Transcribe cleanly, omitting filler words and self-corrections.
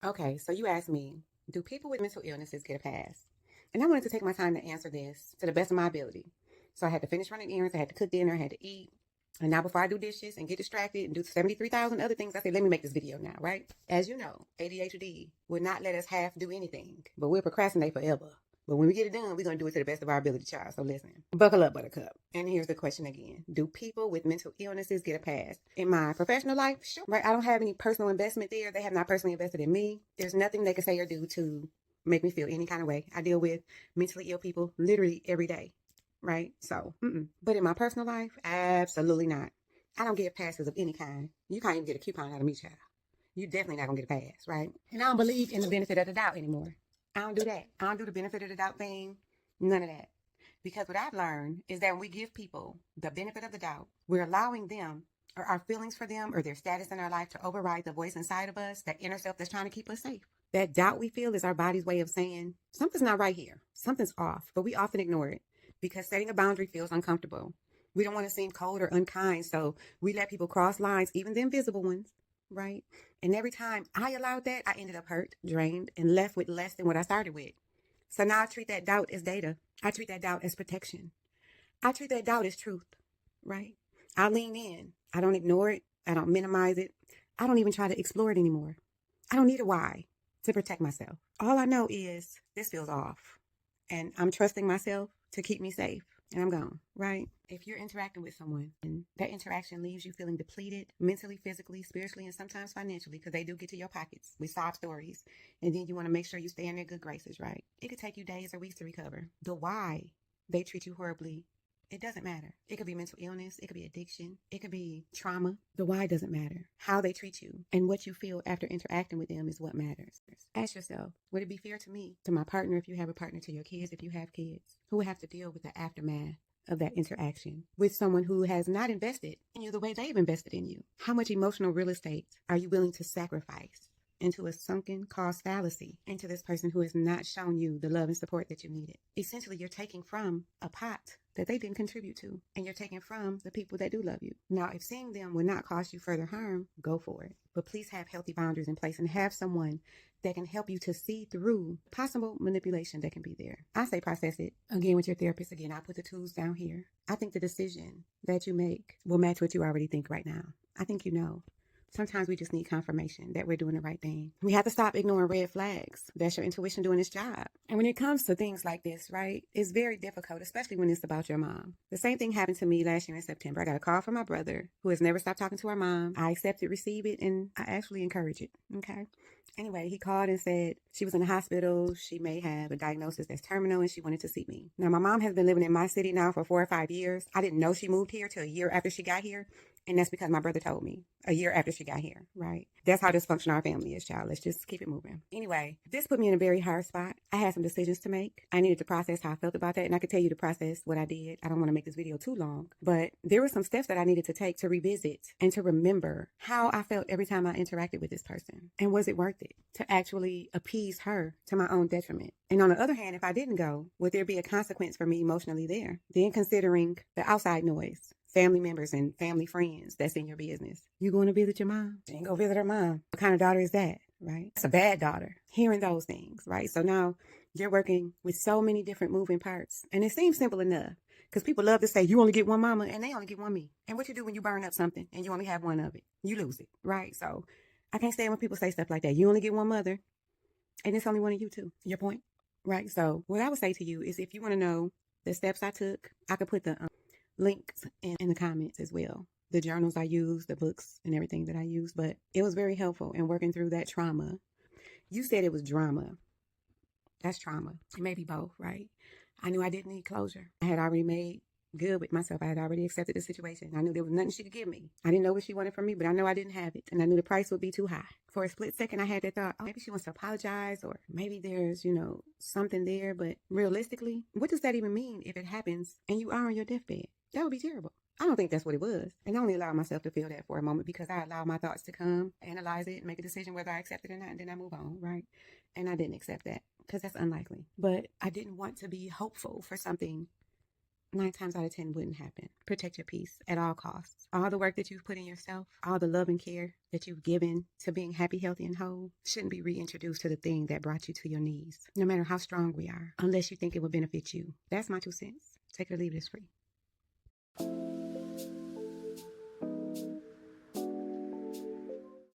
Okay, so you asked me, do people with mental illnesses get a pass? And I wanted to take my time to answer this to the best of my ability. So I had to finish running errands, I had to cook dinner, I had to eat. And now before I do dishes and get distracted and do 73,000 other things, I said, let me make this video now, right? As you know, ADHD would not let us half do anything, but we'll procrastinate forever. But when we get it done, we're going to do it to the best of our ability, child. So listen, buckle up, buttercup. And here's the question again. Do people with mental illnesses get a pass? In my professional life, sure. Right? I don't have any personal investment there. They have not personally invested in me. There's nothing they can say or do to make me feel any kind of way. I deal with mentally ill people literally every day. Right? So, But in my personal life, absolutely not. I don't get passes of any kind. You can't even get a coupon out of me, child. You definitely not gonna get a pass, right? And I don't believe in the benefit of the doubt anymore. I don't do that. I don't do the benefit of the doubt thing. None of that. Because what I've learned is that when we give people the benefit of the doubt, we're allowing them or our feelings for them or their status in our life to override the voice inside of us, that inner self that's trying to keep us safe. That doubt we feel is our body's way of saying something's not right here. Something's off, but we often ignore it because setting a boundary feels uncomfortable. We don't want to seem cold or unkind, so we let people cross lines, even the invisible ones, right? And every time I allowed that, I ended up hurt, drained, and left with less than what I started with. So now I treat that doubt as data. I treat that doubt as protection. I treat that doubt as truth, right? I lean in. I don't ignore it. I don't minimize it. I don't even try to explore it anymore. I don't need a why to protect myself. All I know is this feels off, and I'm trusting myself to keep me safe. And I'm gone, right? If you're interacting with someone and that interaction leaves you feeling depleted mentally, physically, spiritually, and sometimes financially, because they do get to your pockets with sob stories, and then you want to make sure you stay in their good graces, right? It could take you days or weeks to recover. The why they treat you horribly, it doesn't matter. It could be mental illness. It could be addiction. It could be trauma. The why doesn't matter. How they treat you and what you feel after interacting with them is what matters. Ask yourself, would it be fair to me, to my partner if you have a partner, to your kids if you have kids, who will have to deal with the aftermath of that interaction with someone who has not invested in you the way they've invested in you? How much emotional real estate are you willing to sacrifice into a sunken cost fallacy into this person who has not shown you the love and support that you needed? Essentially, you're taking from a pot that they didn't contribute to, and you're taking from the people that do love you. Now, if seeing them will not cause you further harm, go for it. But please have healthy boundaries in place and have someone that can help you to see through possible manipulation that can be there. I say process it again with your therapist. Again, I put the tools down here. I think the decision that you make will match what you already think right now. I think you know. Sometimes we just need confirmation that we're doing the right thing. We have to stop ignoring red flags. That's your intuition doing its job. And when it comes to things like this, right, it's very difficult, especially when it's about your mom. The same thing happened to me last year in September. I got a call from my brother who has never stopped talking to our mom. I accept it, receive it, and I actually encourage it, okay? Anyway, he called and said she was in the hospital. She may have a diagnosis that's terminal and she wanted to see me. Now, my mom has been living in my city now for 4 or 5 years. I didn't know she moved here till a year after she got here. And that's because my brother told me a year after she got here, right? That's how dysfunctional our family is, child. Let's just keep it moving. Anyway, this put me in a very hard spot. I had some decisions to make. I needed to process how I felt about that. And I could tell you to process what I did. I don't want to make this video too long, but there were some steps that I needed to take to revisit and to remember how I felt every time I interacted with this person. And was it worth it to actually appease her to my own detriment? And on the other hand, if I didn't go, would there be a consequence for me emotionally there? Then considering the outside noise, family members and family friends that's in your business. You going to visit your mom? You ain't go visit her mom. What kind of daughter is that, right? It's a bad daughter. Hearing those things, right? So now you're working with so many different moving parts. And it seems simple enough because people love to say you only get one mama and they only get one me. And what you do when you burn up something and you only have one of it? You lose it, right? So I can't stand when people say stuff like that. You only get one mother and it's only one of you too. Your point, right? So what I would say to you is if you want to know the steps I took, I could put the links in the comments as well. The journals I used, the books and everything that I used, but it was very helpful in working through that trauma. You said it was drama. That's trauma. It may be both, right? I knew I didn't need closure. I had already made good with myself. I had already accepted the situation. I knew there was nothing she could give me. I didn't know what she wanted from me, but I know I didn't have it. And I knew the price would be too high. For a split second, I had that thought, oh, maybe she wants to apologize or maybe there's, something there. But realistically, what does that even mean if it happens and you are on your deathbed? That would be terrible. I don't think that's what it was. And I only allowed myself to feel that for a moment because I allowed my thoughts to come, analyze it, and make a decision whether I accept it or not, and then I move on, right? And I didn't accept that because that's unlikely. But I didn't want to be hopeful for something 9 times out of 10 wouldn't happen. Protect your peace at all costs. All the work that you've put in yourself, all the love and care that you've given to being happy, healthy, and whole shouldn't be reintroduced to the thing that brought you to your knees, no matter how strong we are, unless you think it would benefit you. That's my 2 cents. Take it or leave it, it's free.